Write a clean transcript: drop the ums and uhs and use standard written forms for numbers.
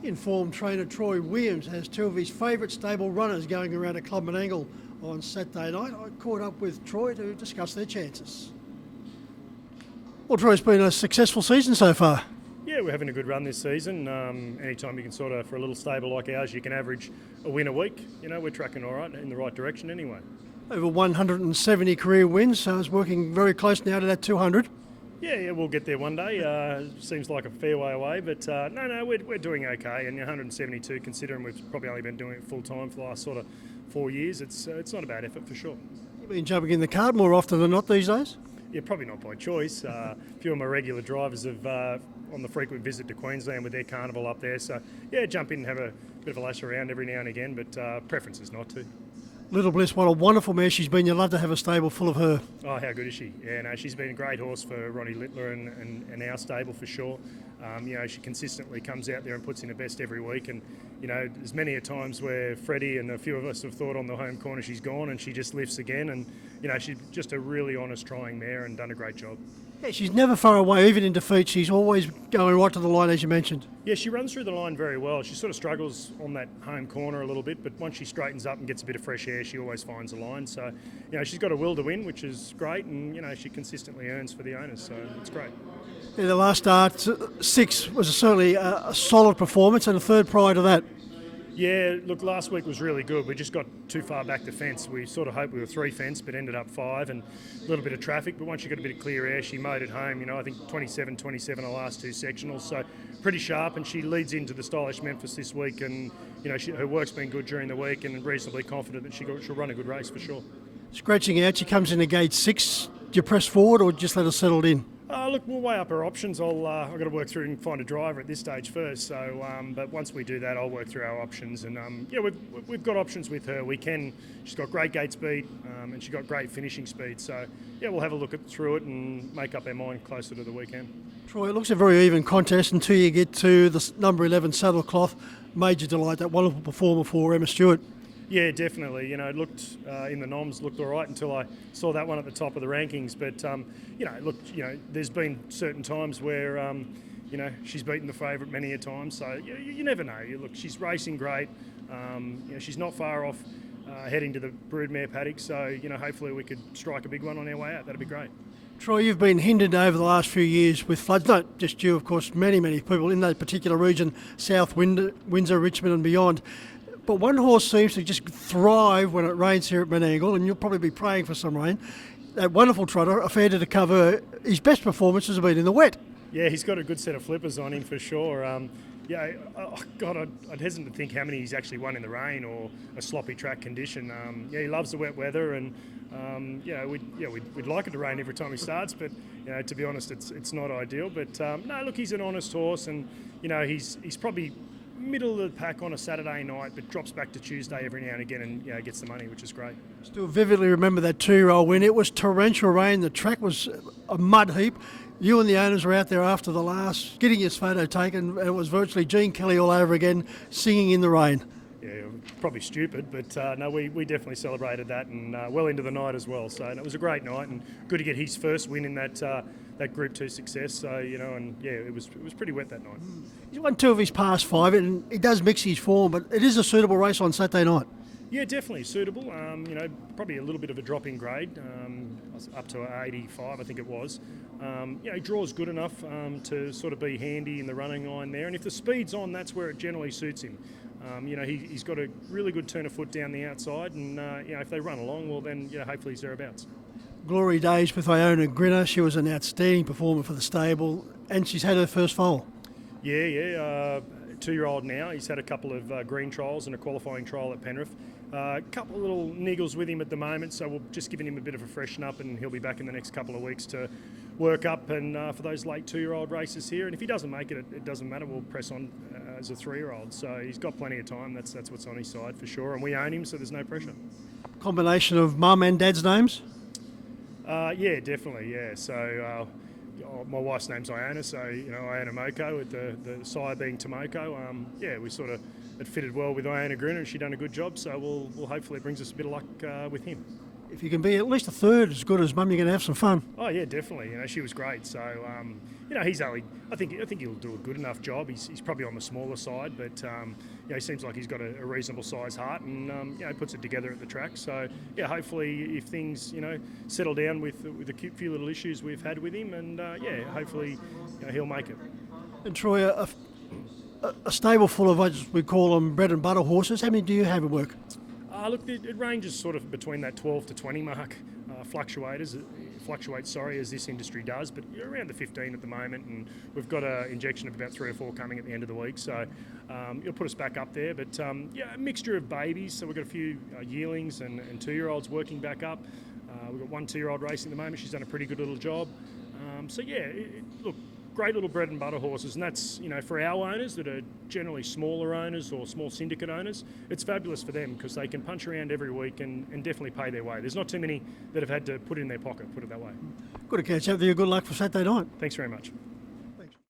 Informed trainer Troy Williams has two of his favourite stable runners going around at Club Menangle on Saturday night. I caught up with Troy to discuss their chances. Well, Troy, it's been a successful season so far. Yeah, we're having a good run this season. Anytime you can sort of, for a little stable like ours, you can average a win a week. You know, we're tracking all right, in the right direction anyway. Over 170 career wins, so it's working very close now to that 200. Yeah, we'll get there one day. Seems like a fair way away, but no, we're doing okay. And 172, considering we've probably only been doing it full time for the last sort of 4 years, it's not a bad effort for sure. You've been jumping in the cart more often than not these days? Yeah, probably not by choice. A few of my regular drivers have on the frequent visit to Queensland with their carnival up there. So yeah, jump in and have a bit of a lash around every now and again, but preference is not to. Little Bliss, what a wonderful mare she's been. You'd love to have a stable full of her. Oh, how good is she? Yeah, no, she's been a great horse for Ronnie Littler and our stable for sure. She consistently comes out there and puts in her best every week. And, there's many a times where Freddie and a few of us have thought on the home corner she's gone and she just lifts again. And, she's just a really honest trying mare and done a great job. Yeah, she's never far away, even in defeat. She's always going right to the line, as you mentioned. Yeah, she runs through the line very well. She sort of struggles on that home corner a little bit, but once she straightens up and gets a bit of fresh air, she always finds the line. So, she's got a will to win, which is great, and, she consistently earns for the owners, so it's great. Yeah, the last start, 6, was certainly a solid performance, and a third prior to that. Yeah, look, last week was really good. We just got too far back to fence. We sort of hoped we were 3 fence, but ended up 5 and a little bit of traffic. But once she got a bit of clear air, she mowed it home. I think 27-27 the last 2 sectionals. So pretty sharp, and she leads into the Stylish Memphis this week. And, her work's been good during the week and reasonably confident that she'll run a good race for sure. Scratching out, she comes in at gate 6. Do you press forward or just let her settle in? Look, we'll weigh up our options. I've got to work through and find a driver at this stage first. So, but once we do that, I'll work through our options. And we've got options with her. She's got great gate speed, and she's got great finishing speed. So, yeah, we'll have a look through it and make up our mind closer to the weekend. Troy, it looks a very even contest until you get to the number 11 Saddlecloth. Major delight, that wonderful performer for Emma Stewart. Yeah, definitely. It looked in the noms looked all right until I saw that one at the top of the rankings. But there's been certain times where she's beaten the favourite many a time. So you never know. She's racing great. She's not far off heading to the broodmare paddock. So hopefully we could strike a big one on our way out. That'd be great. Troy, you've been hindered over the last few years with floods, not just you, of course, many people in that particular region, South Windsor, Richmond and beyond. But one horse seems to just thrive when it rains here at Menangle, and you'll probably be praying for some rain. That wonderful trotter, a fair to cover, his best performances have been in the wet. Yeah, he's got a good set of flippers on him for sure. I'd hesitate to think how many he's actually won in the rain or a sloppy track condition. He loves the wet weather, and we'd like it to rain every time he starts, but to be honest, it's not ideal. But no, look, he's an honest horse, and he's probably middle of the pack on a Saturday night, but drops back to Tuesday every now and again and gets the money, which is great. Still vividly remember that 2-year-old win. It was torrential rain. The track was a mud heap. You and the owners were out there after the last, getting his photo taken, and it was virtually Gene Kelly all over again, singing in the rain. Yeah, probably stupid, but no, we definitely celebrated that, and well into the night as well. So it was a great night, and good to get his first win in that Group 2 success. So it was pretty wet that night. He's won 2 of his past 5, and he does mix his form, but it is a suitable race on Saturday night. Yeah, definitely suitable. Probably a little bit of a drop in grade, up to 85, I think it was. He draws good enough to sort of be handy in the running line there, and if the speed's on, that's where it generally suits him. He's got a really good turn of foot down the outside, and if they run along, well then hopefully he's thereabouts. Glory days with Iona Grinner. She was an outstanding performer for the stable, and she's had her first foal. Yeah. 2-year-old now. He's had a couple of green trials and a qualifying trial at Penrith. A couple of little niggles with him at the moment, so we're just giving him a bit of a freshen up, and he'll be back in the next couple of weeks to work up and for those late 2-year-old races here. And if he doesn't make it, it doesn't matter. We'll press on as a 3-year-old. So he's got plenty of time. That's what's on his side for sure, and we own him, so there's no pressure. Combination of mum and dad's names? Yeah, definitely. Yeah. So my wife's name's Iona, so Iona Moko, with the sire being Tomoko. We sort of it fitted well with Iona Grinner, and she done a good job. So we'll hopefully it brings us a bit of luck with him. If you can be at least a third as good as Mum, you're going to have some fun. Oh yeah, definitely. She was great. So he's only. I think he'll do a good enough job. He's probably on the smaller side, but he seems like he's got a reasonable size heart, and puts it together at the track. So yeah, hopefully if things settle down with the few little issues we've had with him, and hopefully he'll make it. And Troy, a stable full of, as we call them, bread and butter horses. How many do you have at work? Look, it ranges sort of between that 12 to 20 mark. Fluctuates, as this industry does, but you're around the 15 at the moment, and we've got an injection of about 3 or 4 coming at the end of the week, so it'll put us back up there. But a mixture of babies, so we've got a few yearlings and 2-year-olds working back up. We've got one 2-year-old racing at the moment. She's done a pretty good little job. Look, great little bread and butter horses, and that's for our owners that are generally smaller owners or small syndicate owners, it's fabulous for them because they can punch around every week and definitely pay their way. There's not too many that have had to put it in their pocket, put it that way. Good to catch up with you. Good luck for Saturday night. Thanks very much.